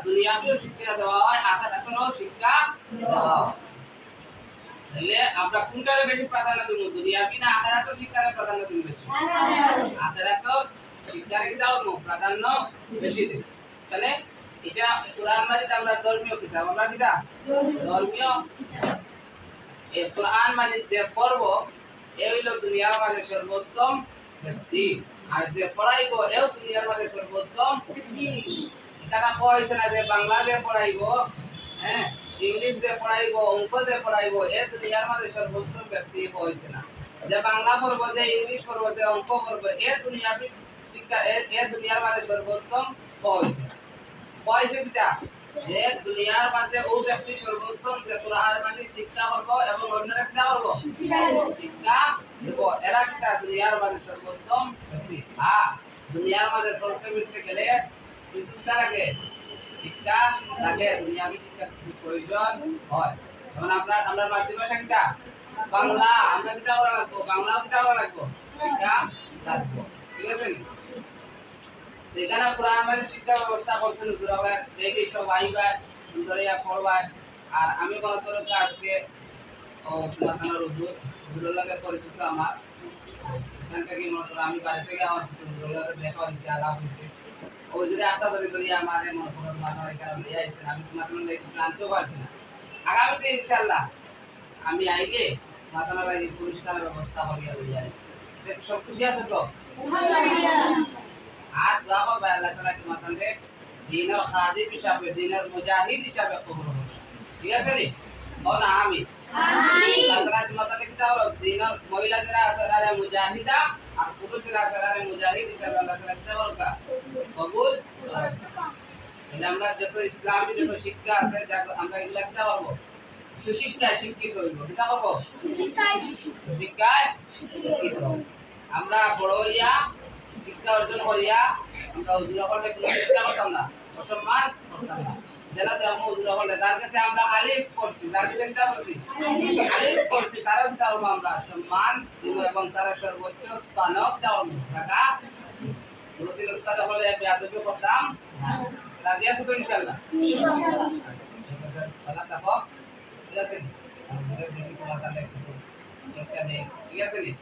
দুনিয়াতেও শিক্ষা দেওয়া হয়, আখিরাতেও শিক্ষা দেওয়া হয়। তাহলে আমরা কোনটারে বেশি প্রাধান্য দেব, দুনিয়াবি না আখিরাতের শিক্ষারে প্রাধান্য দেব বেশি? আখিরাতের শিক্ষারে দাও প্রাধান্য বেশি দেব। তাহলে এটা কোরআন মাজিদ আমরা ধর্মীয় কিতাব, আমরা কিতাব ধর্মীয় এই কোরআন মাজিদ যে পড়ব এ হইল দুনিয়ার মাঝে সর্বোত্তম ব্যক্তি, আর যে পড়াইব এও দুনিয়ার মাঝে সর্বোত্তম ব্যক্তি। এটা না কইছে না যে বাংলা যে পড়াইব, হ্যাঁ ইংলিশ যে পড়াইব, অঙ্ক যে পড়াইব এ দুনিয়ার মাঝে সর্বোত্তম ব্যক্তি কইছে না। যে বাংলা পড়ব, যে ইংলিশ পড়ব, যে অঙ্ক পড়ব এ দুনিয়াবি শিক্ষা এ দুনিয়ার মাঝে সর্বোত্তম কইছে না। কইছে কিটা যে দুনিয়ার মাঝে ও ব্যক্তি সর্বোত্তম যে কোরআন মাঝে শিক্ষা করব এবং অন্যরা কিটা করব শিক্ষা দেব, এরা কিটা দুনিয়ার মাঝে সর্বোত্তম ব্যক্তি। হ্যাঁ দুনিয়ার মাঝে চলতে ফিরতে গেলে কিছু লাগে, শিক্ষা লাগে, দুনিয়াবি শিক্ষা প্রয়োজন হয়। যেমন আমরা মাতৃভাষা কিটা বাংলা, আমরা কিটা করা লাগবো, বাংলাও কিটা করা লাগবো, শিক্ষা লাগবো। ঠিক আছে নি? এখানে কোরআন মাজিদ শিক্ষা ব্যবস্থা করছেন হুজুরা, দেখি সব আইবা ধরিয়া পড়বা। আর আমি মনে করি আজকে মাতানোর হুজুরের লাগে পরিচিত আমার, এখান থেকে মনে করো আমি বাড়ি থেকে আমার হুজুরের লাগে দেখা হয়েছে, আলাপ হয়েছে। ওই জুড়ে আস্তে ধরে ধরিয়া আমার মনে করো মাতানোর এখানে নিয়ে আসছেন, আমি মাতানোর একটু আনতেও পারছি না। আগামীতে ইনশাল্লাহ আমি আইলে মাতানোর এই পুরস্কারের ব্যবস্থা করিয়া লইয়া সব খুশি আছে তো? আর দোয়া করবে আল্লাহ তাআলা কি মাতানরে দ্বীনের খাদিম হিসাবে, দ্বীনের মুজাহিদ হিসাবে কবুল করুন। ঠিক আছে নি? ও না আমিন। আমিন। আল্লাহ তাআলা কি মাতানরে কি তাও দ্বীনের মহিলা যারা আছে তারা মুজাহিদা আর পুরুষ যারা আছে তারা মুজাহিদ হিসাবে আল্লাহ তাআলা কি তাও কবুল করুন। তাহলে আমরা যত ইসলামী যত শিক্ষা আছে আমরা এগুলা কি করব? সুশিক্ষায় শিক্ষিত হইব। কি করব? সুশিক্ষায় শিক্ষিত। আমরা বড় হইয়া শিক্ষা অর্জন করিয়া আমরা হুজুর হলে কোনো শিক্ষা করতাম না, অসম্মান করতাম না। যারা ধর্ম হুজুর হলে তার কাছে আমরা আলিফ করছি, তার কাছে চিন্তা করছি আলিফ করছি, তার ধর্ম আমরা সম্মান দিব এবং তার সর্বোচ্চ স্থানক ধর্ম থাকা। কোনোদিন উস্তাদ হলে বেয়াদবি করতাম না। রাজি আছো তো ইনশাআল্লাহ? ভালো থাকো। ঠিক আছে? আমাদের দেখি তোমার তাহলে কিছু শিক্ষা দেয়। ঠিক আছে নি?